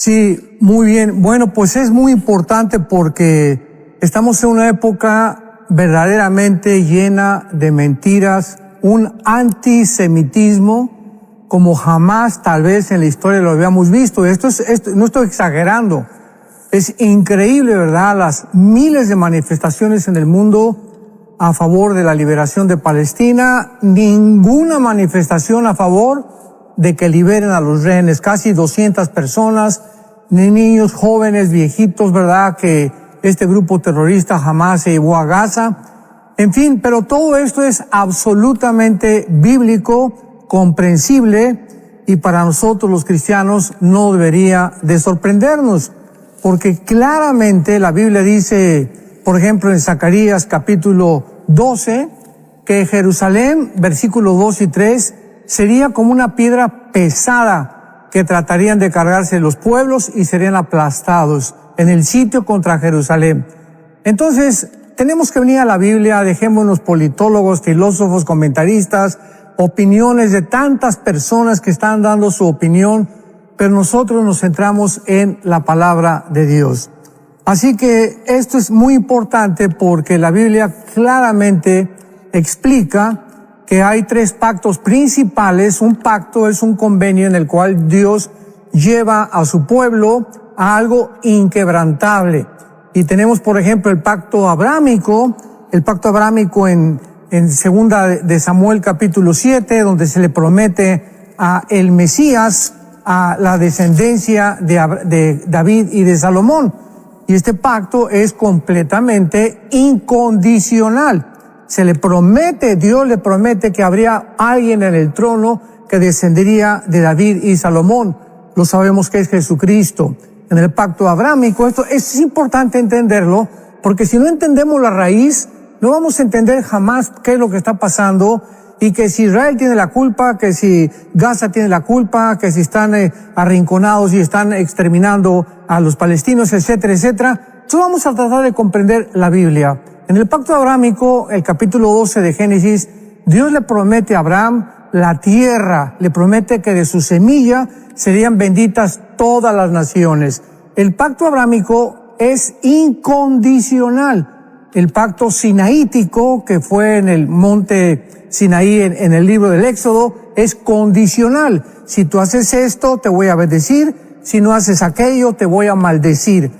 Sí, muy bien. Bueno, pues es muy importante porque estamos en una época verdaderamente llena de mentiras, un antisemitismo como jamás tal vez en la historia lo habíamos visto. Esto no estoy exagerando. Es increíble, ¿verdad? Las miles de manifestaciones en el mundo a favor de la liberación de Palestina, ninguna manifestación a favor de que liberen a los rehenes. Casi 200 personas, niños, jóvenes, viejitos, ¿verdad? Que este grupo terrorista jamás se llevó a Gaza. En fin, pero todo esto es absolutamente bíblico, comprensible, y para nosotros los cristianos no debería de sorprendernos, porque claramente la Biblia dice, por ejemplo, en Zacarías capítulo 12, que Jerusalén, versículos 2 y 3, sería como una piedra pesada que tratarían de cargarse los pueblos y serían aplastados en el sitio contra Jerusalén. Entonces, tenemos que venir a la Biblia, dejémonos politólogos, filósofos, comentaristas, opiniones de tantas personas que están dando su opinión, pero nosotros nos centramos en la palabra de Dios. Así que esto es muy importante porque la Biblia claramente explica que hay tres pactos principales. Un pacto es un convenio en el cual Dios lleva a su pueblo a algo inquebrantable. Y tenemos, por ejemplo, el pacto abrámico en segunda de Samuel capítulo 7, donde se le promete a el Mesías, a la descendencia de David y de Salomón. Y este pacto es completamente incondicional. Dios le promete que habría alguien en el trono que descendería de David y Salomón. Lo sabemos que es Jesucristo. En el pacto abrámico, esto es importante entenderlo, porque si no entendemos la raíz, no vamos a entender jamás qué es lo que está pasando, y que si Israel tiene la culpa, que si Gaza tiene la culpa, que si están arrinconados y están exterminando a los palestinos, etcétera, etcétera. Entonces vamos a tratar de comprender la Biblia. En el pacto abrámico, el capítulo 12 de Génesis, Dios le promete a Abraham la tierra, le promete que de su semilla serían benditas todas las naciones. El pacto abrámico es incondicional. El pacto sinaítico, que fue en el monte Sinaí en el libro del Éxodo, es condicional. Si tú haces esto, te voy a bendecir. Si no haces aquello, te voy a maldecir.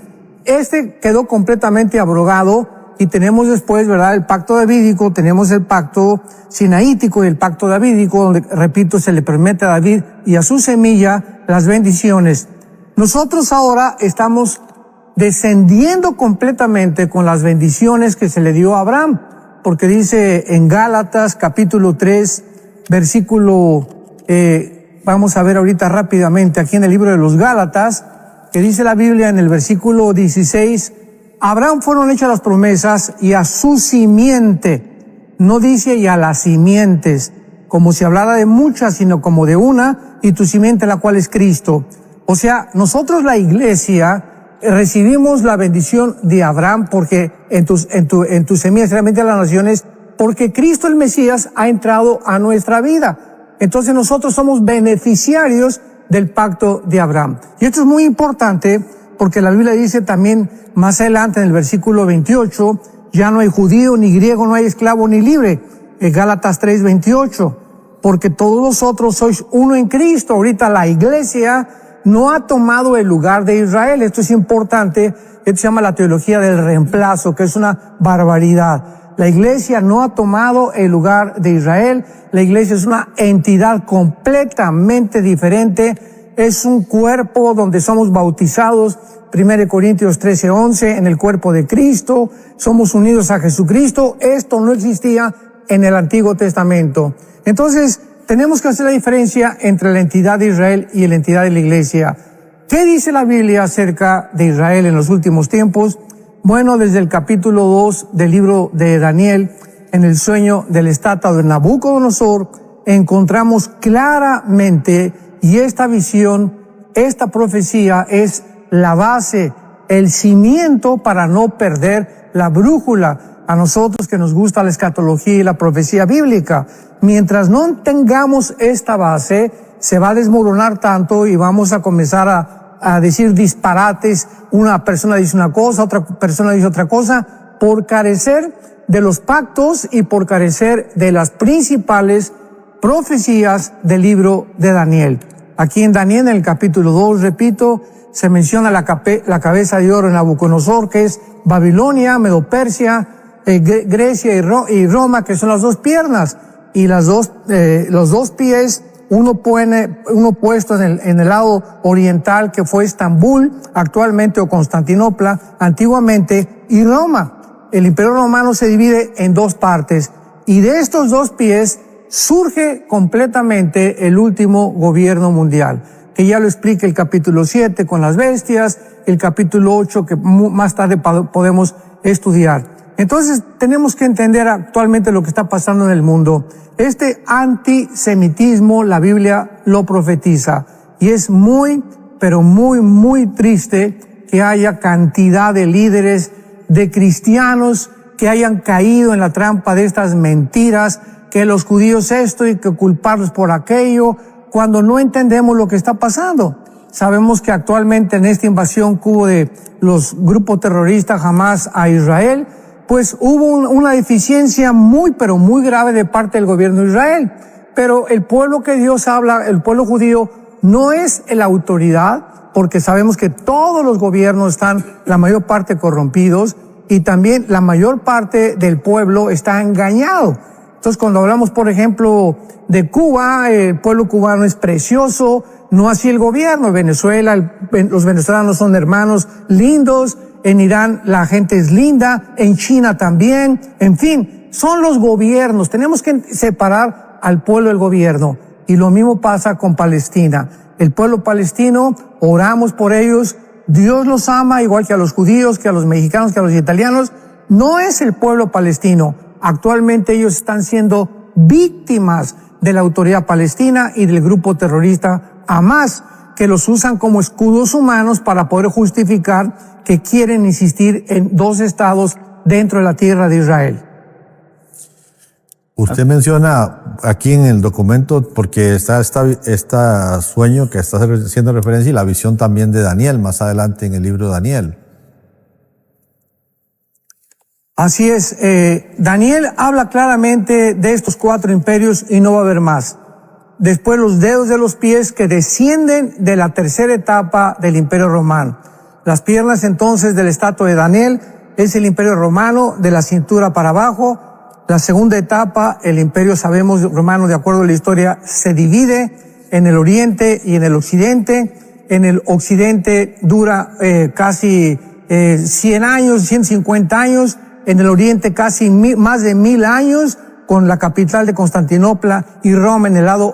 Este quedó completamente abrogado. Y tenemos después, ¿verdad?, el pacto davídico, tenemos el pacto sinaítico y el pacto davídico, donde, repito, se le promete a David y a su semilla las bendiciones. Nosotros ahora estamos descendiendo completamente con las bendiciones que se le dio a Abraham, porque dice en Gálatas capítulo 3, versículo, vamos a ver ahorita rápidamente aquí en el libro de los Gálatas, que dice la Biblia en el versículo 16, a Abraham fueron hechas las promesas y a su simiente, no dice y a las simientes, como si hablara de muchas, sino como de una, y tu simiente la cual es Cristo. O sea, nosotros la iglesia recibimos la bendición de Abraham porque en tu semilla serán benditas las naciones, porque Cristo el Mesías ha entrado a nuestra vida. Entonces nosotros somos beneficiarios del pacto de Abraham. Y esto es muy importante porque la Biblia dice también más adelante en el versículo 28, ya no hay judío ni griego, no hay esclavo ni libre. En Gálatas 3:28, porque todos vosotros sois uno en Cristo. Ahorita la iglesia no ha tomado el lugar de Israel. Esto es importante. Esto se llama la teología del reemplazo, que es una barbaridad. La iglesia no ha tomado el lugar de Israel. La iglesia es una entidad completamente diferente. Es un cuerpo donde somos bautizados, 1 Corintios 13:11, en el cuerpo de Cristo. Somos unidos a Jesucristo. Esto no existía en el Antiguo Testamento. Entonces, tenemos que hacer la diferencia entre la entidad de Israel y la entidad de la iglesia. ¿Qué dice la Biblia acerca de Israel en los últimos tiempos? Bueno, desde el capítulo 2 del libro de Daniel, en el sueño de la estatua de Nabucodonosor, encontramos claramente, y esta visión, esta profecía es la base, el cimiento para no perder la brújula. A nosotros que nos gusta la escatología y la profecía bíblica, mientras no tengamos esta base, se va a desmoronar tanto y vamos a comenzar a a decir disparates, una persona dice una cosa, otra persona dice otra cosa, por carecer de los pactos y por carecer de las principales profecías del libro de Daniel. Aquí en Daniel, en el capítulo 2, repito, se menciona la cabeza de oro en Nabucodonosor, que es Babilonia, Medo-Persia, Grecia y Roma, que son las dos piernas, y los dos pies, uno puesto en el lado oriental, que fue Estambul, actualmente, o Constantinopla, antiguamente, y Roma. El Imperio Romano se divide en dos partes, y de estos dos pies surge completamente el último gobierno mundial, que ya lo explica el capítulo 7 con las bestias, el capítulo 8 que más tarde podemos estudiar. Entonces tenemos que entender actualmente lo que está pasando en el mundo. Este antisemitismo, la Biblia lo profetiza, y es muy, pero muy, muy triste que haya cantidad de líderes, de cristianos que hayan caído en la trampa de estas mentiras, que los judíos esto y que culparlos por aquello, cuando no entendemos lo que está pasando. Sabemos que actualmente en esta invasión que hubo de los grupos terroristas Hamas a Israel, pues hubo una deficiencia muy, pero muy grave de parte del gobierno de Israel. Pero el pueblo que Dios habla, el pueblo judío, no es la autoridad, porque sabemos que todos los gobiernos están, la mayor parte, corrompidos, y también la mayor parte del pueblo está engañado. Entonces, cuando hablamos, por ejemplo, de Cuba, el pueblo cubano es precioso, no así el gobierno. En Venezuela, los venezolanos son hermanos lindos, en Irán la gente es linda, en China también, en fin, son los gobiernos. Tenemos que separar al pueblo del gobierno. Y lo mismo pasa con Palestina. El pueblo palestino, oramos por ellos, Dios los ama igual que a los judíos, que a los mexicanos, que a los italianos. No es el pueblo palestino. Actualmente ellos están siendo víctimas de la autoridad palestina y del grupo terrorista Hamas, que los usan como escudos humanos para poder justificar que quieren insistir en dos estados dentro de la tierra de Israel. Usted menciona aquí en el documento, porque está sueño que está haciendo referencia, y la visión también de Daniel, más adelante en el libro de Daniel. Así es, Daniel habla claramente de estos 4 imperios y no va a haber más. Después los dedos de los pies que descienden de la tercera etapa del Imperio Romano. Las piernas entonces de la estatua de Daniel es el Imperio Romano de la cintura para abajo. La segunda etapa, el Imperio, sabemos, romano, de acuerdo a la historia, se divide en el oriente y en el occidente. En el occidente dura casi 100 años, 150 años. En el oriente casi más de 1000 años, con la capital de Constantinopla y Roma en el lado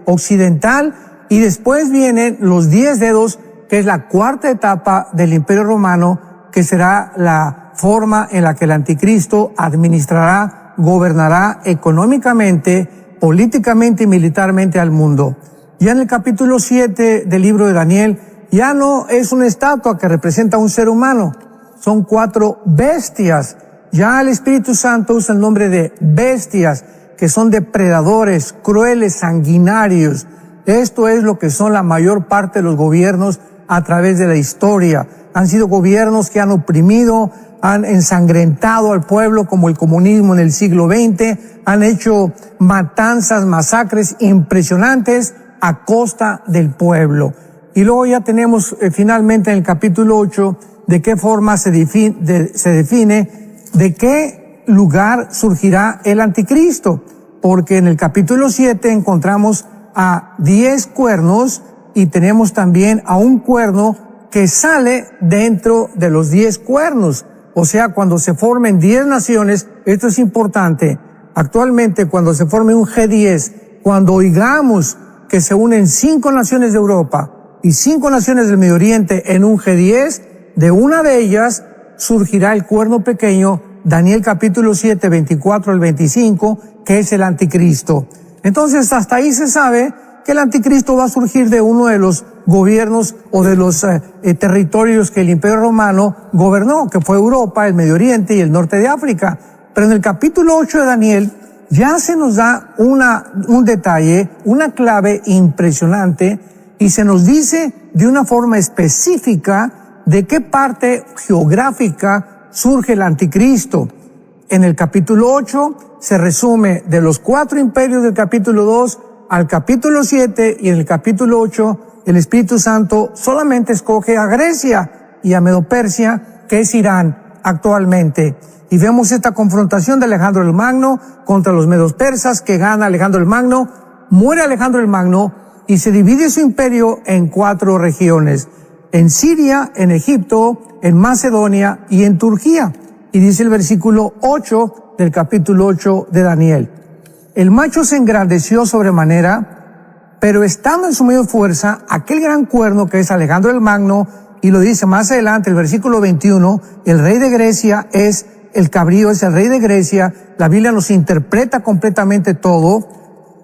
occidental. Y después vienen los 10 dedos, que es la cuarta etapa del Imperio Romano, que será la forma en la que el anticristo administrará, gobernará económicamente, políticamente y militarmente al mundo. Ya en el capítulo 7 del libro de Daniel, ya no es una estatua que representa a un ser humano, son 4 bestias. Ya el Espíritu Santo usa el nombre de bestias, que son depredadores, crueles, sanguinarios. Esto es lo que son la mayor parte de los gobiernos a través de la historia. Han sido gobiernos que han oprimido, han ensangrentado al pueblo, como el comunismo en el siglo XX, han hecho matanzas, masacres impresionantes a costa del pueblo. Y luego ya tenemos finalmente en el capítulo 8 de qué forma se define de qué lugar surgirá el anticristo, porque en el capítulo 7 encontramos a 10 cuernos y tenemos también a un cuerno que sale dentro de los 10 cuernos. O sea, cuando se formen 10 naciones, esto es importante, actualmente cuando se forme un G10, cuando oigamos que se unen 5 naciones de Europa y 5 naciones del Medio Oriente en un G10, de una de ellas surgirá el cuerno pequeño, Daniel capítulo 7, 24 al 25, que es el anticristo. Entonces, hasta ahí se sabe que el anticristo va a surgir de uno de los gobiernos o de los territorios que el Imperio Romano gobernó, que fue Europa, el Medio Oriente y el norte de África. Pero en el capítulo 8 de Daniel ya se nos da un detalle, una clave impresionante, y se nos dice de una forma específica de qué parte geográfica surge el anticristo. En el capítulo 8 se resume de los 4 imperios del capítulo 2 al capítulo 7, y en el capítulo 8 el Espíritu Santo solamente escoge a Grecia y a Medo-Persia, que es Irán actualmente. Y vemos esta confrontación de Alejandro el Magno contra los medos persas, que gana Alejandro el Magno, muere Alejandro el Magno y se divide su imperio en 4 regiones: en Siria, en Egipto, en Macedonia y en Turquía. Y dice el versículo 8 del capítulo 8 de Daniel: el macho se engrandeció sobremanera, pero estando en su medio fuerza, aquel gran cuerno que es Alejandro el Magno, y lo dice más adelante, el versículo 21, el rey de Grecia es el cabrío, es el rey de Grecia. La Biblia nos interpreta completamente todo.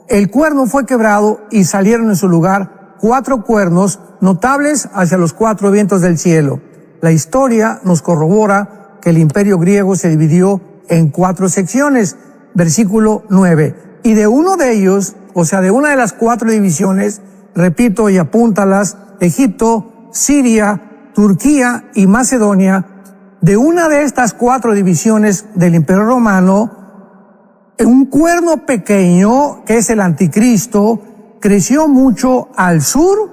El cuerno fue quebrado y salieron en su lugar 4 cuernos notables hacia los 4 vientos del cielo. La historia nos corrobora que el imperio griego se dividió en 4 secciones. Versículo 9. Y de uno de ellos, o sea, de una de las 4 divisiones, repito y apúntalas: Egipto, Siria, Turquía y Macedonia. De una de estas 4 divisiones del Imperio Romano, un cuerno pequeño, que es el anticristo, creció mucho al sur,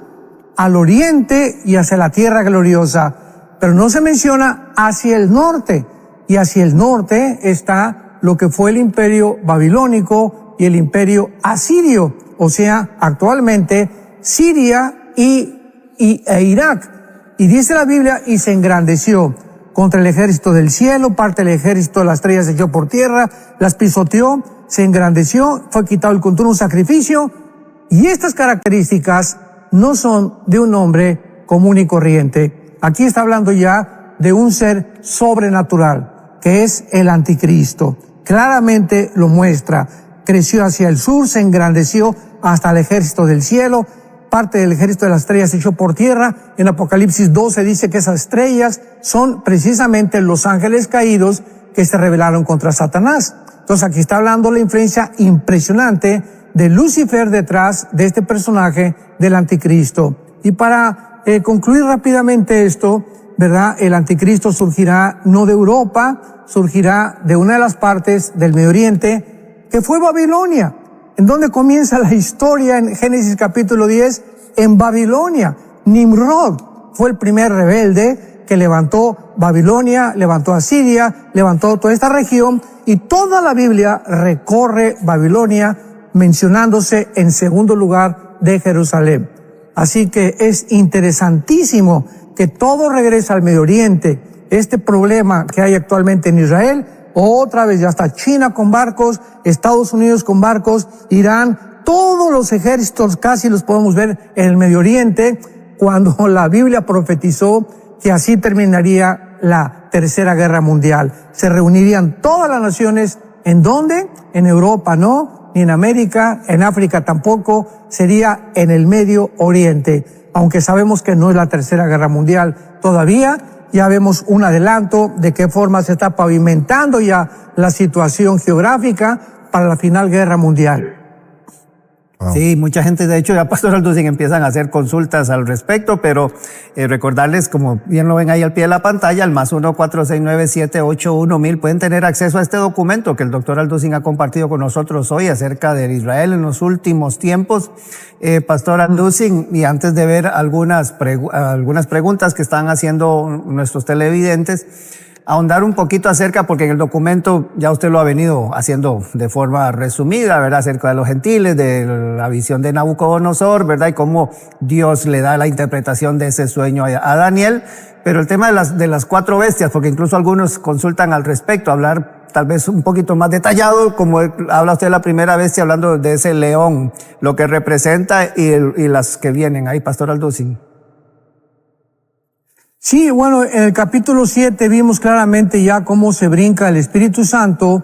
al oriente y hacia la tierra gloriosa. Pero no se menciona hacia el norte. Y hacia el norte está lo que fue el imperio babilónico y el imperio asirio. O sea, actualmente Siria e Irak. Y dice la Biblia: y se engrandeció contra el ejército del cielo, parte del ejército de las estrellas se echó por tierra, las pisoteó, se engrandeció, fue quitado el continuo sacrificio. Y estas características no son de un hombre común y corriente. Aquí está hablando ya de un ser sobrenatural, que es el anticristo. Claramente lo muestra. Creció hacia el sur, se engrandeció hasta el ejército del cielo, parte del ejército de las estrellas se echó por tierra. En Apocalipsis 12 dice que esas estrellas son precisamente los ángeles caídos que se rebelaron contra Satanás. Entonces aquí está hablando la influencia impresionante de Lucifer detrás de este personaje del anticristo. Y para concluir rápidamente esto, ¿verdad? El anticristo surgirá no de Europa, surgirá de una de las partes del Medio Oriente, que fue Babilonia. ¿En dónde comienza la historia? En Génesis capítulo 10, en Babilonia. Nimrod fue el primer rebelde que levantó Babilonia, levantó a Siria, levantó toda esta región, y toda la Biblia recorre Babilonia, mencionándose en segundo lugar de Jerusalén. Así que es interesantísimo que todo regresa al Medio Oriente. Este problema que hay actualmente en Israel, otra vez ya está China con barcos, Estados Unidos con barcos, Irán, todos los ejércitos casi los podemos ver en el Medio Oriente, cuando la Biblia profetizó que así terminaría la Tercera Guerra Mundial. Se reunirían todas las naciones. ¿En dónde? En Europa no, ni en América, en África tampoco, sería en el Medio Oriente. Aunque sabemos que no es la Tercera Guerra Mundial todavía, ya vemos un adelanto de qué forma se está pavimentando ya la situación geográfica para la final guerra mundial. Wow. Sí, mucha gente, de hecho, ya Pastor Alducin empiezan a hacer consultas al respecto, pero recordarles, como bien lo ven ahí al pie de la pantalla, al +1 469-781-1000, pueden tener acceso a este documento que el doctor Alducin ha compartido con nosotros hoy acerca de Israel en los últimos tiempos. Pastor Alducin, y antes de ver algunas preguntas que están haciendo nuestros televidentes, ahondar un poquito acerca, porque en el documento ya usted lo ha venido haciendo de forma resumida, ¿verdad? Acerca de los gentiles, de la visión de Nabucodonosor, ¿verdad? Y cómo Dios le da la interpretación de ese sueño a Daniel. Pero el tema de las 4 bestias, porque incluso algunos consultan al respecto, hablar tal vez un poquito más detallado, como habla usted de la primera bestia, hablando de ese león, lo que representa y las que vienen ahí, Pastor Alducin. Sí, bueno, en el capítulo 7 vimos claramente ya cómo se brinca el Espíritu Santo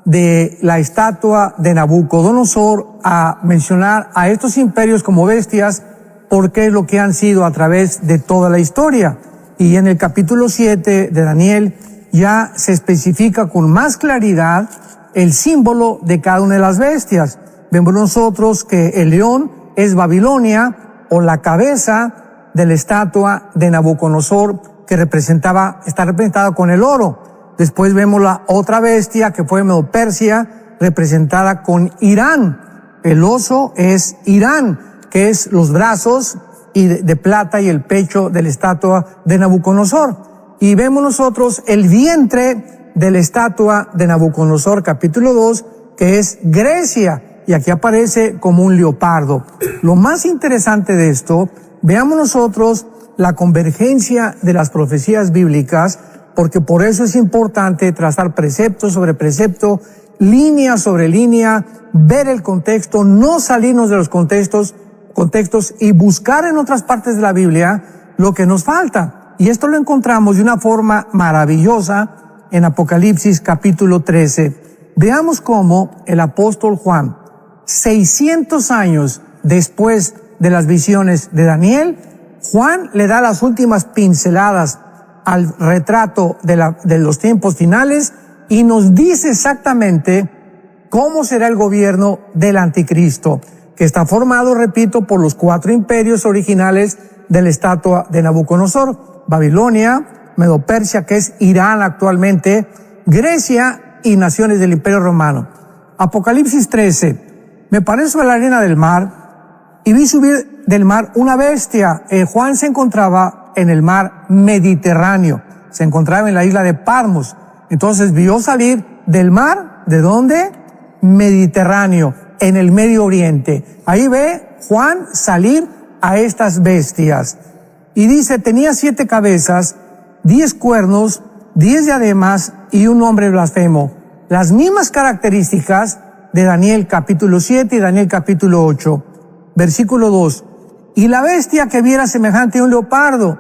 de la estatua de Nabucodonosor a mencionar a estos imperios como bestias, porque es lo que han sido a través de toda la historia. Y en el capítulo 7 de Daniel ya se especifica con más claridad el símbolo de cada una de las bestias. Vemos nosotros que el león es Babilonia, o la cabeza de la estatua de Nabucodonosor que está representada con el oro. Después vemos la otra bestia que fue Medo-Persia, representada con Irán. El oso es Irán, que es los brazos de plata y el pecho de la estatua de Nabucodonosor. Y vemos nosotros el vientre de la estatua de Nabucodonosor, capítulo 2, que es Grecia, y aquí aparece como un leopardo. Lo más interesante de esto, veamos nosotros la convergencia de las profecías bíblicas, porque por eso es importante trazar precepto sobre precepto, línea sobre línea, ver el contexto, no salirnos de los contextos y buscar en otras partes de la Biblia lo que nos falta. Y esto lo encontramos de una forma maravillosa en Apocalipsis capítulo 13. Veamos cómo el apóstol Juan, 600 años después de las visiones de Daniel, Juan le da las últimas pinceladas al retrato de los tiempos finales y nos dice exactamente cómo será el gobierno del anticristo, que está formado, repito, por los 4 imperios originales de la estatua de Nabucodonosor: Babilonia, Medo-Persia, que es Irán actualmente, Grecia y naciones del Imperio Romano. Apocalipsis 13. Me paré sobre la arena del mar y vi subir del mar una bestia. Juan se encontraba en el mar Mediterráneo, se encontraba en la isla de Patmos. Entonces vio salir del mar, ¿de dónde? Mediterráneo, en el Medio Oriente. Ahí ve Juan salir a estas bestias. Y dice, tenía 7 cabezas, 10 cuernos, 10 diademas y un nombre blasfemo. Las mismas características de Daniel capítulo 7 y Daniel capítulo 8. Versículo 2. Y la bestia que viera semejante a un leopardo.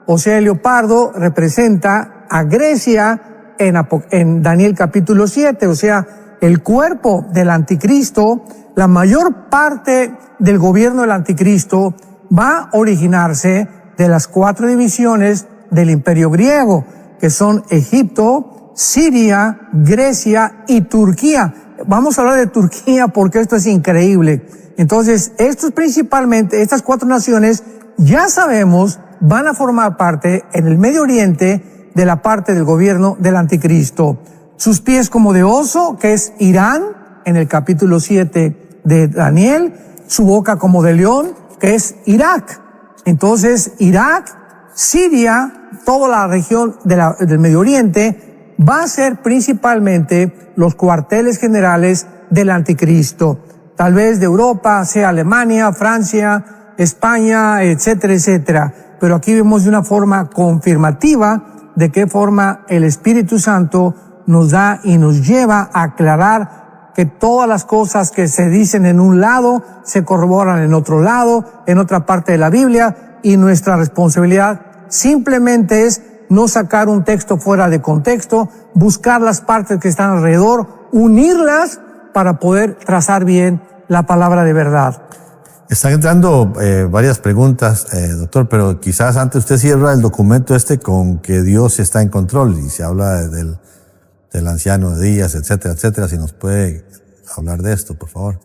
O sea, el leopardo representa a Grecia en Daniel capítulo 7. O sea, el cuerpo del anticristo, la mayor parte del gobierno del anticristo va a originarse de las 4 divisiones del imperio griego, que son Egipto, Siria, Grecia y Turquía. Vamos a hablar de Turquía porque esto es increíble. Entonces, estas 4 naciones, ya sabemos, van a formar parte en el Medio Oriente de la parte del gobierno del anticristo. Sus pies como de oso, que es Irán, en el capítulo 7 de Daniel. Su boca como de león, que es Irak. Entonces, Irak, Siria, toda la región del Medio Oriente, va a ser principalmente los cuarteles generales del anticristo. Tal vez de Europa sea Alemania, Francia, España, etcétera, etcétera. Pero aquí vemos de una forma confirmativa de qué forma el Espíritu Santo nos da y nos lleva a aclarar que todas las cosas que se dicen en un lado se corroboran en otro lado, en otra parte de la Biblia, y nuestra responsabilidad simplemente es no sacar un texto fuera de contexto, buscar las partes que están alrededor, unirlas para poder trazar bien la palabra de verdad. Están entrando varias preguntas, doctor, pero quizás antes usted cierra el documento con que Dios está en control y se habla del anciano de días, etcétera, etcétera. Si nos puede hablar de esto, por favor.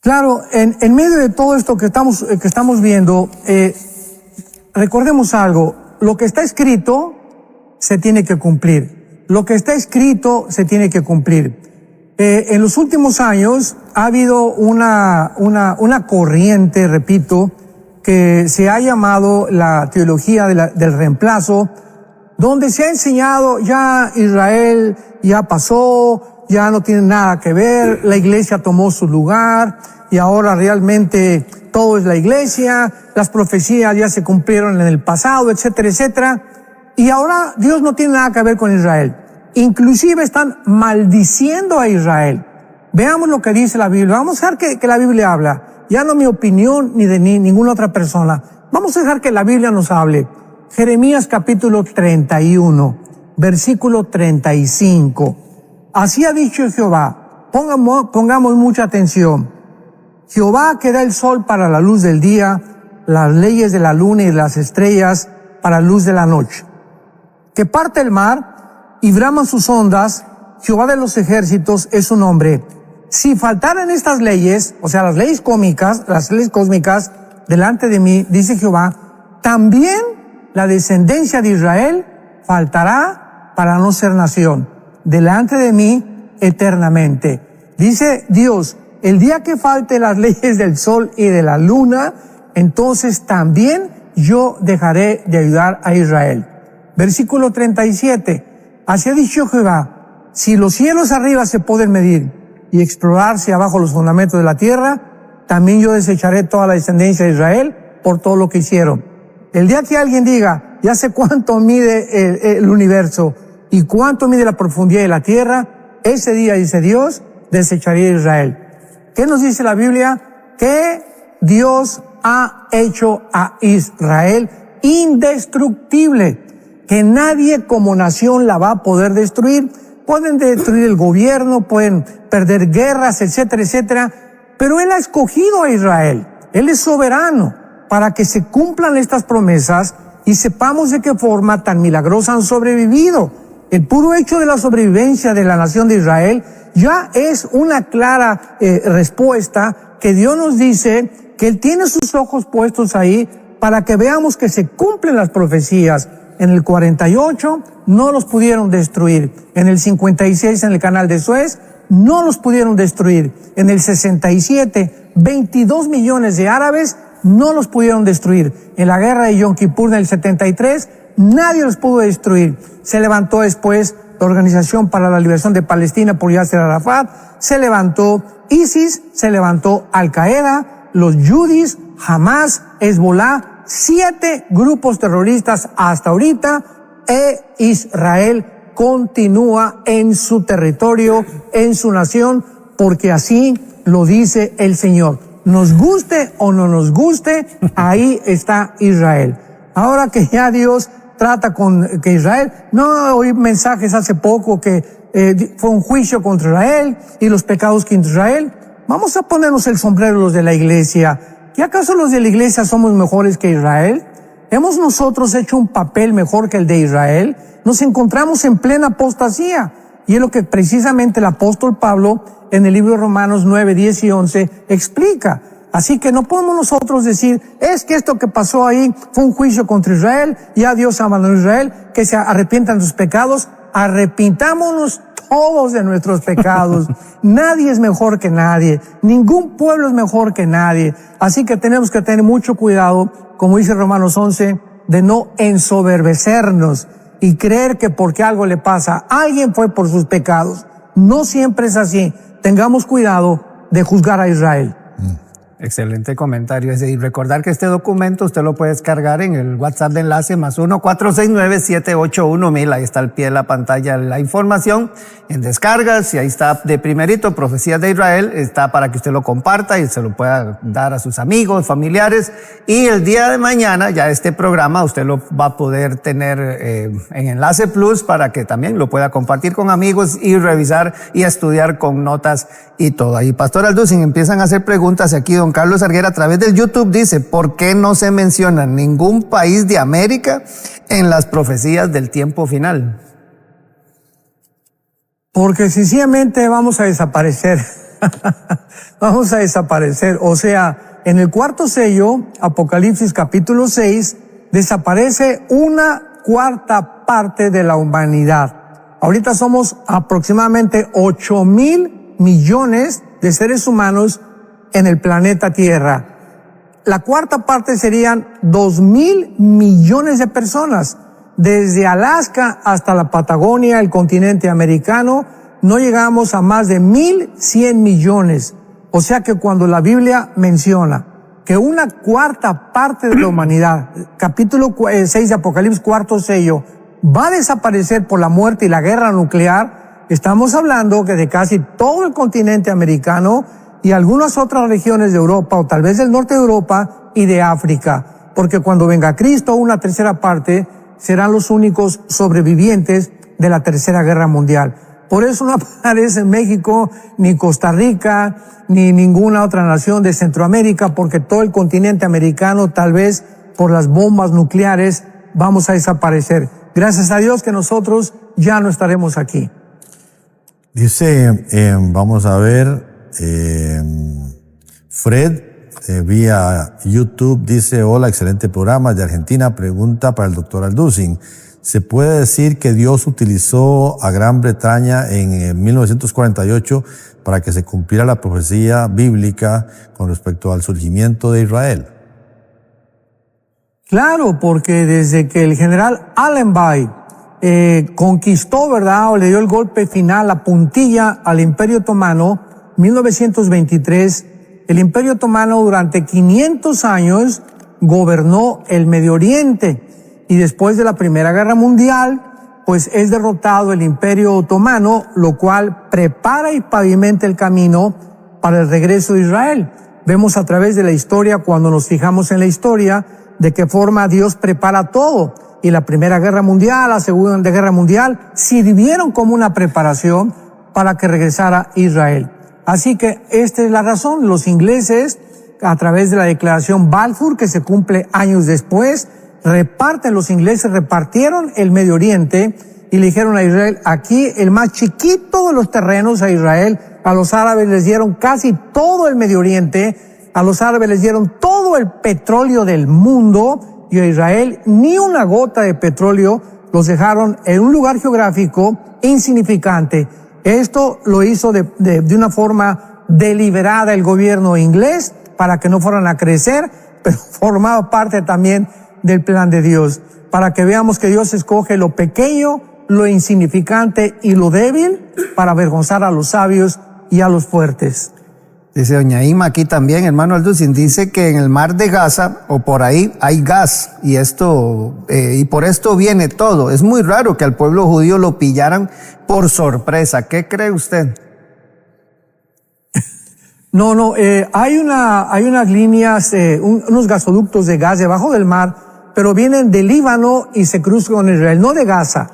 Claro, en medio de todo esto que estamos viendo, recordemos algo: lo que está escrito se tiene que cumplir. Lo que está escrito se tiene que cumplir. En los últimos años ha habido una corriente, repito, que se ha llamado la teología del reemplazo, donde se ha enseñado ya Israel ya pasó, ya no tiene nada que ver, la iglesia tomó su lugar y ahora realmente todo es la iglesia, las profecías ya se cumplieron en el pasado, etcétera, etcétera, y ahora Dios no tiene nada que ver con Israel. Inclusive están maldiciendo a Israel. Veamos lo que dice la Biblia. Vamos a dejar que la Biblia habla. Ya no mi opinión ni de ninguna otra persona. Vamos a dejar que la Biblia nos hable. Jeremías capítulo 31, versículo 35. Así ha dicho Jehová. Pongamos mucha atención. Jehová que da el sol para la luz del día, las leyes de la luna y de las estrellas para la luz de la noche. Que parte el mar y braman sus ondas, Jehová de los ejércitos es su nombre. si faltaran estas leyes, o sea, las leyes cósmicas, delante de mí, dice Jehová, también la descendencia de Israel faltará para no ser nación, delante de mí eternamente. Dice Dios, el día que falte las leyes del sol y de la luna, entonces también yo dejaré de ayudar a Israel. Versículo 37. Así ha dicho Jehová, si los cielos arriba se pueden medir y explorarse abajo los fundamentos de la tierra, también yo desecharé toda la descendencia de Israel por todo lo que hicieron. El día que alguien diga, ya sé cuánto mide el universo y cuánto mide la profundidad de la tierra, ese día, dice Dios, desecharé a Israel. ¿Qué nos dice la Biblia? Que Dios ha hecho a Israel indestructible, que nadie como nación la va a poder destruir. Pueden destruir el gobierno, pueden perder guerras, etcétera, etcétera, pero Él ha escogido a Israel. Él es soberano para que se cumplan estas promesas y sepamos de qué forma tan milagrosa han sobrevivido. El puro hecho de la sobrevivencia de la nación de Israel ya es una clara respuesta que Dios nos dice que Él tiene sus ojos puestos ahí para que veamos que se cumplen las profecías. En el 48 no los pudieron destruir. En el 56 en el canal de Suez no los pudieron destruir. En el 67, 22 millones de árabes no los pudieron destruir. En la guerra de Yom Kippur en el 73 nadie los pudo destruir. Se levantó después la Organización para la Liberación de Palestina por Yasser Arafat, se levantó ISIS, se levantó Al-Qaeda, los Yudis, Hamas, Hezbollah, 7 grupos terroristas hasta ahorita, Israel continúa en su territorio, en su nación, porque así lo dice el Señor. Nos guste o no nos guste, ahí está Israel. Ahora que ya Dios trata con que Israel, no oí mensajes hace poco que fue un juicio contra Israel y los pecados contra Israel. Vamos a ponernos el sombrero los de la iglesia. ¿Y acaso los de la iglesia somos mejores que Israel? ¿Hemos nosotros hecho un papel mejor que el de Israel? Nos encontramos en plena apostasía. Y es lo que precisamente el apóstol Pablo en el libro de Romanos 9, 10 y 11 explica. Así que no podemos nosotros decir, es que esto que pasó ahí fue un juicio contra Israel, ya Dios abandonó a Israel, que se arrepientan de sus pecados. Arrepintámonos todos de nuestros pecados. Nadie es mejor que nadie. Ningún pueblo es mejor que nadie. Así que tenemos que tener mucho cuidado, como dice Romanos 11, de no ensoberbecernos y creer que porque algo le pasa a alguien fue por sus pecados. No siempre es así. Tengamos cuidado de juzgar a Israel. Excelente comentario. Es decir, recordar que este documento usted lo puede descargar en el WhatsApp de enlace +1 469-781-1000. Ahí está al pie de la pantalla la información en descargas y ahí está de primerito, Profecías de Israel. Está para que usted lo comparta y se lo pueda dar a sus amigos, familiares. Y el día de mañana ya este programa usted lo va a poder tener en Enlace Plus para que también lo pueda compartir con amigos y revisar y estudiar con notas y todo. Ahí, Pastor Alducin, empiezan a hacer preguntas aquí. Don Carlos Arguera a través del YouTube dice, ¿por qué no se menciona ningún país de América en las profecías del tiempo final? Porque sencillamente vamos a desaparecer. Vamos a desaparecer. O sea, en el cuarto sello, Apocalipsis capítulo 6, desaparece 1/4 parte de la humanidad. Ahorita somos aproximadamente 8,000 millones de seres humanos en el planeta Tierra. La cuarta parte serían 2,000 millones de personas. Desde Alaska hasta la Patagonia, el continente americano, no llegamos a más de 1,100 millones. O sea que cuando la Biblia menciona que 1/4 parte de la humanidad, capítulo 6 de Apocalipsis, cuarto sello, va a desaparecer por la muerte y la guerra nuclear, estamos hablando que de casi todo el continente americano y algunas otras regiones de Europa o tal vez del norte de Europa y de África, porque cuando venga Cristo, 1/3 parte serán los únicos sobrevivientes de la Tercera Guerra Mundial. Por eso no aparece en México, ni Costa Rica, ni ninguna otra nación de Centroamérica, porque todo el continente americano, tal vez por las bombas nucleares, vamos a desaparecer. Gracias a Dios que nosotros ya no estaremos aquí. Dice, vamos a ver, Fred, vía YouTube, dice: hola, excelente programa de Argentina. Pregunta para el doctor Alducin: ¿se puede decir que Dios utilizó a Gran Bretaña en 1948 para que se cumpliera la profecía bíblica con respecto al surgimiento de Israel? Claro, porque desde que el general Allenby conquistó, ¿verdad?, o le dio el golpe final, la puntilla al Imperio Otomano, 1923, el Imperio Otomano durante 500 años gobernó el Medio Oriente, y después de la Primera Guerra Mundial, pues es derrotado el Imperio Otomano, lo cual prepara y pavimenta el camino para el regreso de Israel. Vemos a través de la historia, cuando nos fijamos en la historia, de qué forma Dios prepara todo. Y la Primera Guerra Mundial, la Segunda Guerra Mundial, sirvieron como una preparación para que regresara Israel. Así que esta es la razón. Los ingleses, a través de la Declaración Balfour, que se cumple años después, los ingleses repartieron el Medio Oriente y le dijeron a Israel: aquí el más chiquito de los terrenos a Israel. A los árabes les dieron casi todo el Medio Oriente, a los árabes les dieron todo el petróleo del mundo, y a Israel ni una gota de petróleo. Los dejaron en un lugar geográfico insignificante. Esto lo hizo de una forma deliberada el gobierno inglés para que no fueran a crecer, pero formaba parte también del plan de Dios, para que veamos que Dios escoge lo pequeño, lo insignificante y lo débil para avergonzar a los sabios y a los fuertes. Dice doña Ima aquí también, hermano Alducin, dice que en el mar de Gaza o por ahí hay gas, y y por esto viene todo. Es muy raro que al pueblo judío lo pillaran por sorpresa. ¿Qué cree usted? No, hay unas líneas, unos gasoductos de gas debajo del mar, pero vienen del Líbano y se cruzan con Israel, no de Gaza.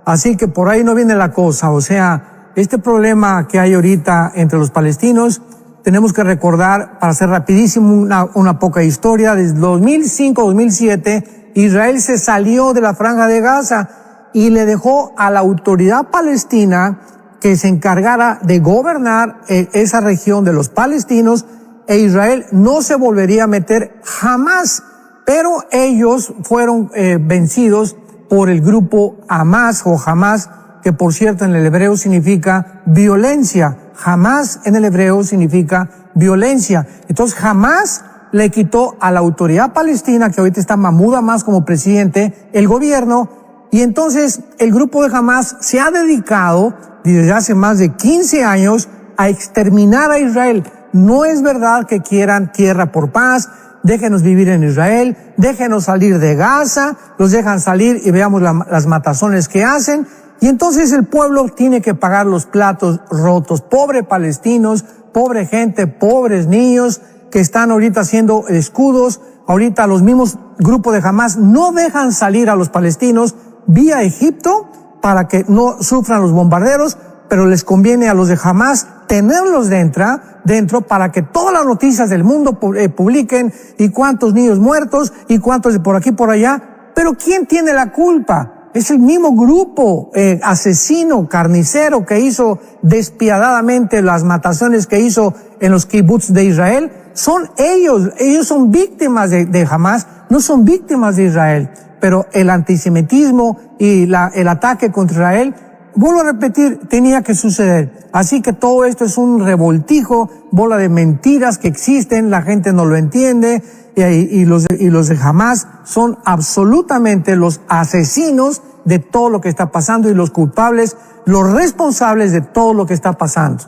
Así que por ahí no viene la cosa. O sea, este problema que hay ahorita entre los palestinos, tenemos que recordar, para hacer rapidísimo una poca historia, desde 2005-2007, Israel se salió de la Franja de Gaza y le dejó a la autoridad palestina que se encargara de gobernar esa región de los palestinos, e Israel no se volvería a meter jamás. Pero ellos fueron vencidos por el grupo Hamas o Hamas, que por cierto en el hebreo significa violencia. Hamas en el hebreo significa violencia. Entonces Hamas le quitó a la autoridad palestina, que ahorita está Mahmoud Abbas como presidente, el gobierno, y entonces el grupo de Hamas se ha dedicado desde hace más de 15 años a exterminar a Israel. No es verdad que quieran tierra por paz. Déjenos vivir en Israel, déjenos salir de Gaza, los dejan salir y veamos las matazones que hacen. Y entonces el pueblo tiene que pagar los platos rotos. Pobre palestinos, pobre gente, pobres niños que están ahorita haciendo escudos. Ahorita los mismos grupos de Hamas no dejan salir a los palestinos vía Egipto para que no sufran los bombarderos, pero les conviene a los de Hamas tenerlos dentro para que todas las noticias del mundo publiquen, y cuántos niños muertos, y cuántos de por aquí por allá. Pero ¿quién tiene la culpa? Es el mismo grupo asesino, carnicero, que hizo despiadadamente las mataciones que hizo en los kibbutz de Israel. Son ellos son víctimas de Hamas, no son víctimas de Israel. Pero el antisemitismo y el ataque contra Israel, vuelvo a repetir, tenía que suceder. Así que todo esto es un revoltijo, bola de mentiras que existen, la gente no lo entiende, y los de Hamas son absolutamente los asesinos de todo lo que está pasando, y los culpables, los responsables de todo lo que está pasando.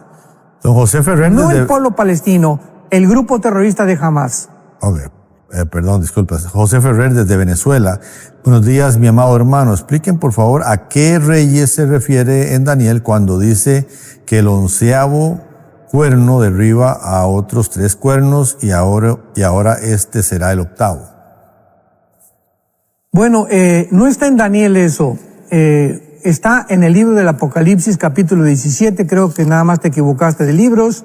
Don José Ferrer. No el pueblo palestino, el grupo terrorista de Hamas. Okay. Perdón, disculpas. José Ferrer desde Venezuela. Buenos días, mi amado hermano. Expliquen, por favor, a qué reyes se refiere en Daniel cuando dice que el 11º cuerno derriba a otros 3 cuernos y ahora este será el 8º. Bueno, no está en Daniel eso. Está en el libro del Apocalipsis, capítulo 17. Creo que nada más te equivocaste de libros,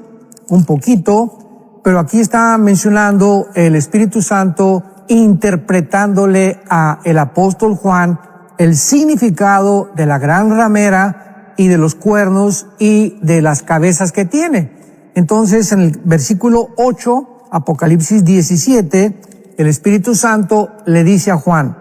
un poquito. Pero aquí está mencionando el Espíritu Santo interpretándole a el apóstol Juan el significado de la gran ramera y de los cuernos y de las cabezas que tiene. Entonces, en el versículo 8, Apocalipsis 17, el Espíritu Santo le dice a Juan,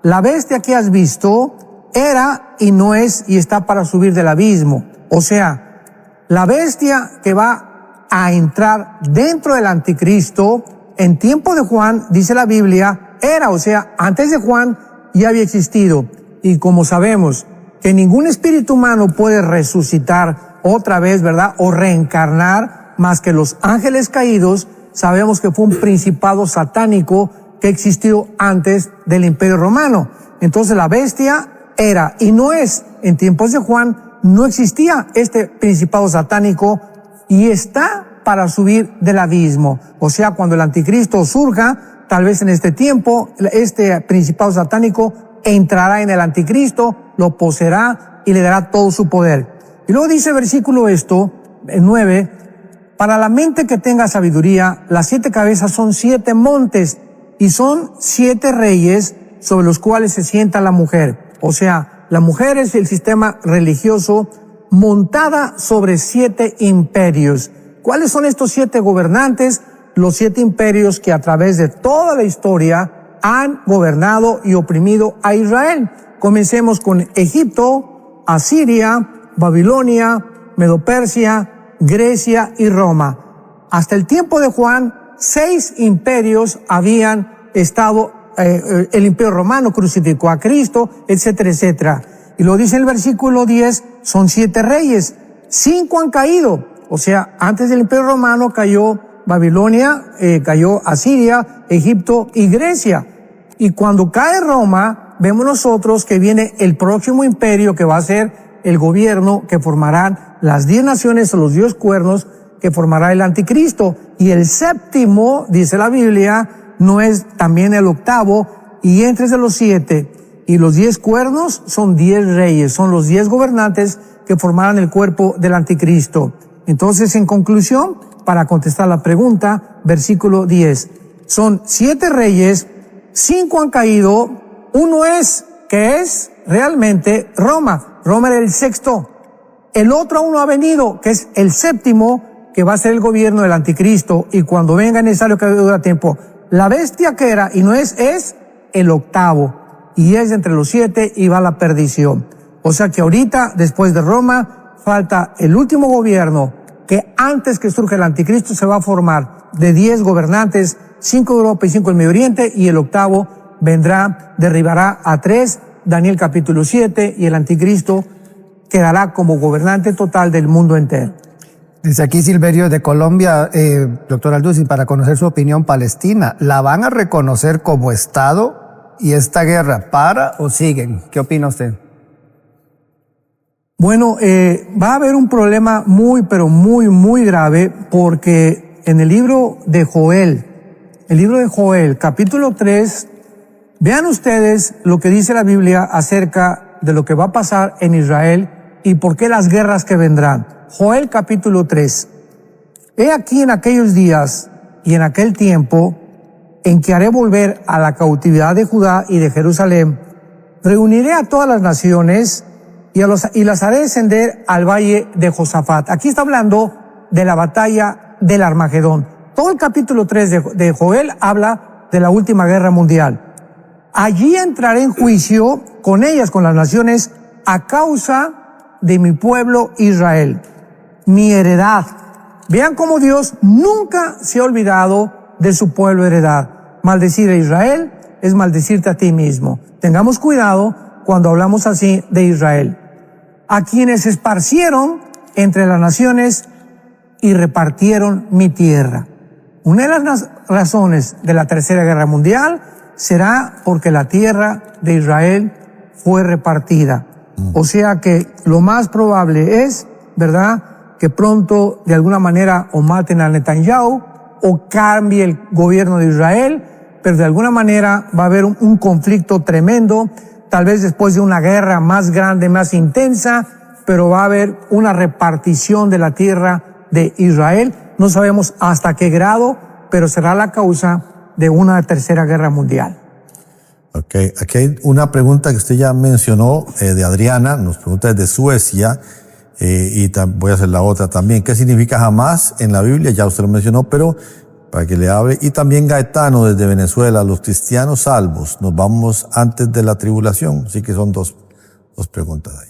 la bestia que has visto era y no es y está para subir del abismo. O sea, la bestia que va a entrar dentro del anticristo, en tiempo de Juan, dice la Biblia, era, o sea, antes de Juan ya había existido. Y como sabemos que ningún espíritu humano puede resucitar otra vez, ¿verdad? O reencarnar más que los ángeles caídos, sabemos que fue un principado satánico que existió antes del Imperio Romano. Entonces la bestia era y no es. En tiempos de Juan no existía este principado satánico y está para subir del abismo. O sea, cuando el anticristo surja, tal vez en este tiempo, este principado satánico entrará en el anticristo, lo poseerá y le dará todo su poder. Y luego dice el versículo 9, para la mente que tenga sabiduría, las 7 cabezas son 7 montes y son 7 reyes sobre los cuales se sienta la mujer. O sea, la mujer es el sistema religioso montada sobre 7 imperios. ¿Cuáles son estos 7 gobernantes? Los 7 imperios que a través de toda la historia han gobernado y oprimido a Israel. Comencemos con Egipto, Asiria, Babilonia, Medo-Persia, Grecia y Roma. Hasta el tiempo de Juan, 6 imperios habían estado, el Imperio Romano crucificó a Cristo, etcétera, etcétera. Y lo dice en el versículo 10, son 7 reyes, 5 han caído. O sea, antes del Imperio Romano cayó Babilonia, cayó Asiria, Egipto y Grecia. Y cuando cae Roma, vemos nosotros que viene el próximo imperio que va a ser el gobierno que formarán las 10 naciones o los 10 cuernos que formará el anticristo. Y el séptimo, dice la Biblia, no es también el octavo, y entre de los 7 y los 10 cuernos son 10 reyes, son los 10 gobernantes que formarán el cuerpo del anticristo. Entonces, en conclusión, para contestar la pregunta, versículo 10, son 7 reyes, 5 han caído, uno es, que es realmente Roma. Roma era el 6º. El otro aún no ha venido, que es el 7º, que va a ser el gobierno del anticristo, y cuando venga es necesario que dura tiempo. La bestia que era y no es el 8º, y es entre los 7 y va a la perdición. O sea que ahorita, después de Roma, falta el último gobierno, que antes que surja el anticristo se va a formar de 10 gobernantes, 5 de Europa y 5 del Medio Oriente, y el 8º vendrá, derribará a 3, Daniel capítulo 7, y el anticristo quedará como gobernante total del mundo entero. Dice aquí Silverio de Colombia, doctor Alducin, para conocer su opinión, Palestina, ¿la van a reconocer como Estado y esta guerra para o siguen? ¿Qué opina usted? Bueno, va a haber un problema muy, pero muy, muy grave, porque en el libro de Joel, capítulo 3, vean ustedes lo que dice la Biblia acerca de lo que va a pasar en Israel y por qué las guerras que vendrán. Joel capítulo 3. He aquí en aquellos días y en aquel tiempo en que haré volver a la cautividad de Judá y de Jerusalén, reuniré a todas las naciones y las haré descender al valle de Josafat. Aquí está hablando de la batalla del Armagedón. Todo el capítulo 3 de Joel habla de la última guerra mundial. Allí entraré en juicio con ellas, con las naciones, a causa de mi pueblo Israel, mi heredad. Vean cómo Dios nunca se ha olvidado de su pueblo heredad. Maldecir a Israel es maldecirte a ti mismo. Tengamos cuidado cuando hablamos así de Israel. A quienes esparcieron entre las naciones y repartieron mi tierra. Una de las razones de la Tercera Guerra Mundial será porque la tierra de Israel fue repartida. O sea que lo más probable es, ¿verdad?, que pronto de alguna manera o maten a Netanyahu o cambie el gobierno de Israel, pero de alguna manera va a haber un conflicto tremendo, tal vez después de una guerra más grande, más intensa, pero va a haber una repartición de la tierra de Israel. No sabemos hasta qué grado, pero será la causa de una tercera guerra mundial. Ok, aquí hay una pregunta que usted ya mencionó, de Adriana, nos pregunta desde Suecia, Voy a hacer la otra también. ¿Qué significa jamás en la Biblia? Ya usted lo mencionó, pero para que le hable. Y también Gaetano desde Venezuela, los cristianos salvos, nos vamos antes de la tribulación. Así que son dos preguntas ahí.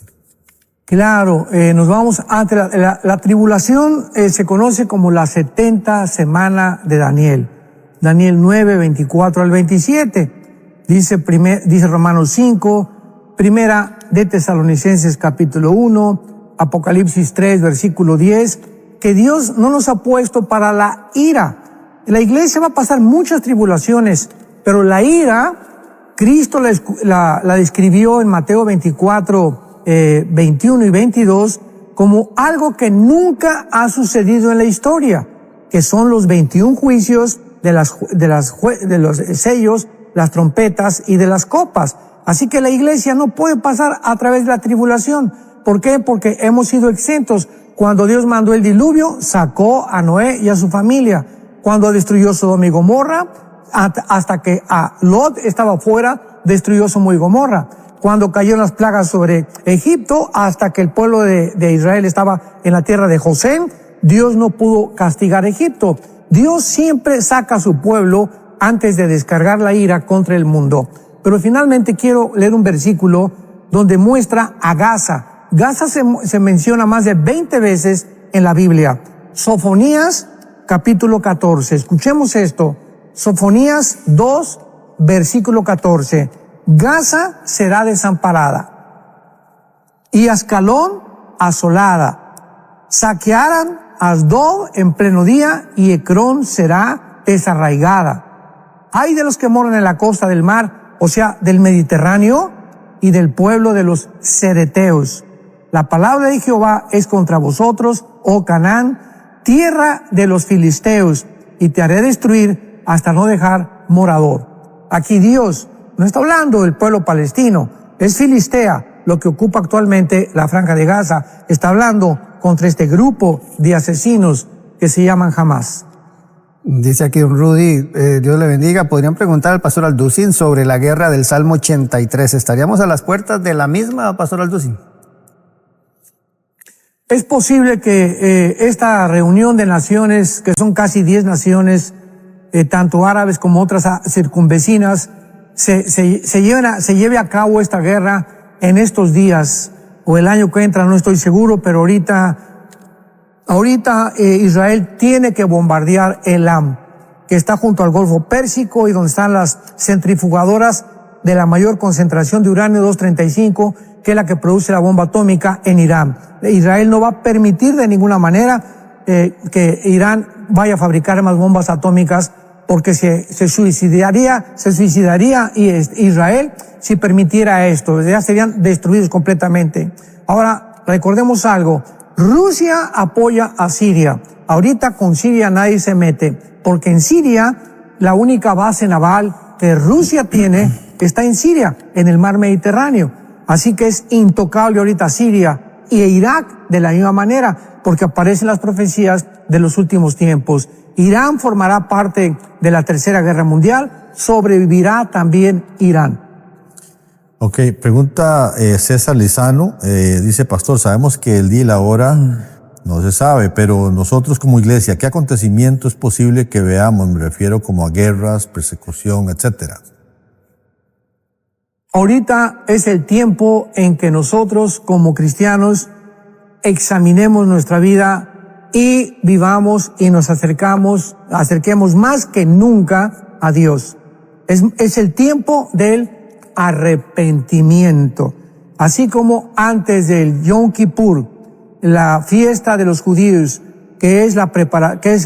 Claro, nos vamos antes. La tribulación se conoce como la 70 semana de Daniel. Daniel 9, 24 al 27. Dice Romanos 5, primera de Tesalonicenses capítulo 1, Apocalipsis 3, versículo 10, que Dios no nos ha puesto para la ira. La iglesia va a pasar muchas tribulaciones, pero la ira, Cristo la describió en Mateo 24, 21 y 22 como algo que nunca ha sucedido en la historia, que son los 21 juicios de los sellos, las trompetas y de las copas. Así que la iglesia no puede pasar a través de la tribulación. ¿Por qué? Porque hemos sido exentos. Cuando Dios mandó el diluvio, sacó a Noé y a su familia. Cuando destruyó Sodoma y Gomorra, hasta que a Lot estaba fuera, destruyó Sodoma y Gomorra. Cuando cayeron las plagas sobre Egipto, hasta que el pueblo de Israel estaba en la tierra de José, Dios no pudo castigar a Egipto. Dios siempre saca a su pueblo antes de descargar la ira contra el mundo. Pero finalmente quiero leer un versículo donde muestra a Gaza. Gaza se menciona más de 20 veces en la Biblia. Sofonías, capítulo 14. Escuchemos esto. Sofonías 2, versículo 14. Gaza será desamparada y Ascalón asolada. Saquearán Asdod en pleno día y Ecrón será desarraigada. Ay de los que moran en la costa del mar, o sea, del Mediterráneo y del pueblo de los cereteos. La palabra de Jehová es contra vosotros, oh Canaán, tierra de los filisteos, y te haré destruir hasta no dejar morador. Aquí Dios no está hablando del pueblo palestino, es Filistea, lo que ocupa actualmente la Franja de Gaza. Está hablando contra este grupo de asesinos que se llaman Hamas. Dice aquí don Rudy, Dios le bendiga. Podrían preguntar al pastor Alducin sobre la guerra del Salmo 83. ¿Estaríamos a las puertas de la misma, pastor Alducin? Es posible que esta reunión de naciones, que son casi 10 naciones, tanto árabes como otras circunvecinas, se lleve a cabo esta guerra en estos días o el año que entra, no estoy seguro, pero ahorita Israel tiene que bombardear Elam, que está junto al Golfo Pérsico y donde están las centrifugadoras de la mayor concentración de uranio 235, que es la que produce la bomba atómica en Irán. Israel no va a permitir de ninguna manera que Irán vaya a fabricar más bombas atómicas, porque se suicidaría Israel si permitiera esto. Ya serían destruidos completamente. Ahora, recordemos algo. Rusia apoya a Siria. Ahorita con Siria nadie se mete, porque en Siria la única base naval que Rusia tiene está en Siria, en el mar Mediterráneo. Así que es intocable ahorita Siria y Irak de la misma manera, porque aparecen las profecías de los últimos tiempos. Irán formará parte de la Tercera Guerra Mundial, sobrevivirá también Irán. Ok, pregunta César Lizano, dice, pastor, sabemos que el día y la hora no se sabe, pero nosotros como iglesia, ¿qué acontecimiento es posible que veamos? Me refiero como a guerras, persecución, etcétera. Ahorita es el tiempo en que nosotros como cristianos examinemos nuestra vida y vivamos y nos acerquemos más que nunca a Dios. Es el tiempo del arrepentimiento. Así como antes del Yom Kippur, la fiesta de los judíos, que es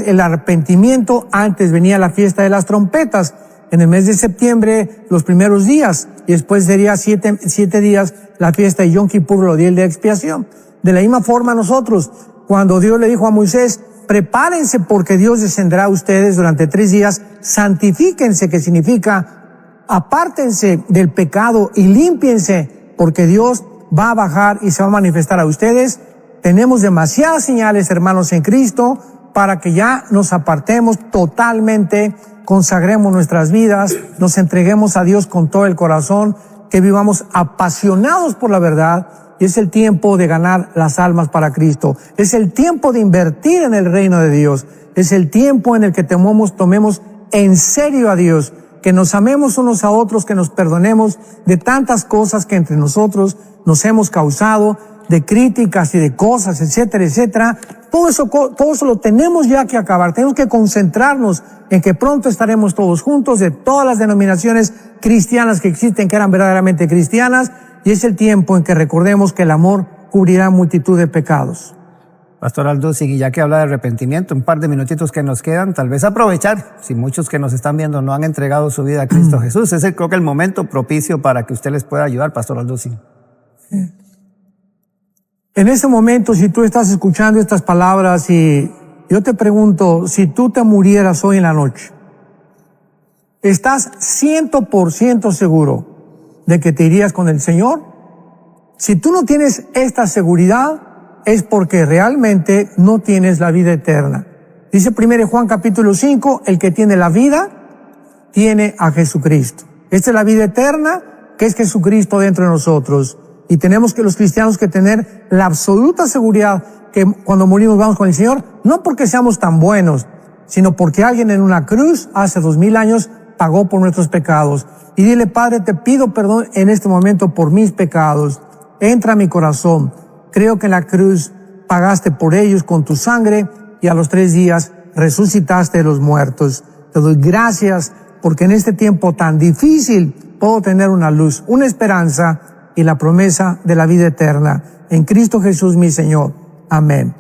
el arrepentimiento, antes venía la fiesta de las trompetas, en el mes de septiembre, los primeros días, y después sería 7 días la fiesta de Yom Kippur, el día de expiación. De la misma forma nosotros, cuando Dios le dijo a Moisés, prepárense porque Dios descenderá a ustedes durante 3 días, santifíquense, que significa apártense del pecado y límpiense, porque Dios va a bajar y se va a manifestar a ustedes. Tenemos demasiadas señales, hermanos, en Cristo, para que ya nos apartemos totalmente, consagremos nuestras vidas, nos entreguemos a Dios con todo el corazón, que vivamos apasionados por la verdad y es el tiempo de ganar las almas para Cristo. Es el tiempo de invertir en el reino de Dios. Es el tiempo en el que tomemos en serio a Dios, que nos amemos unos a otros, que nos perdonemos de tantas cosas que entre nosotros nos hemos causado, de críticas y de cosas, etcétera, etcétera. Todo eso lo tenemos ya que acabar. Tenemos que concentrarnos en que pronto estaremos todos juntos, de todas las denominaciones cristianas que existen, que eran verdaderamente cristianas, y es el tiempo en que recordemos que el amor cubrirá multitud de pecados. Pastor Aldúzig, y ya que habla de arrepentimiento, un par de minutitos que nos quedan, tal vez aprovechar, si muchos que nos están viendo no han entregado su vida a Cristo Jesús, es creo que el momento propicio para que usted les pueda ayudar, Pastor Aldúzig. En este momento, si tú estás escuchando estas palabras y yo te pregunto, si tú te murieras hoy en la noche, ¿estás 100% seguro de que te irías con el Señor? Si tú no tienes esta seguridad, es porque realmente no tienes la vida eterna. Dice 1 Juan capítulo 5, el que tiene la vida, tiene a Jesucristo. Esta es la vida eterna, que es Jesucristo dentro de nosotros. Y tenemos que los cristianos que tener la absoluta seguridad que cuando morimos vamos con el Señor, no porque seamos tan buenos, sino porque alguien en una cruz hace 2000 años pagó por nuestros pecados. Y dile, Padre, te pido perdón en este momento por mis pecados. Entra a mi corazón. Creo que en la cruz pagaste por ellos con tu sangre y a los 3 días resucitaste de los muertos. Te doy gracias porque en este tiempo tan difícil puedo tener una luz, una esperanza y la promesa de la vida eterna en Cristo Jesús mi Señor. Amén.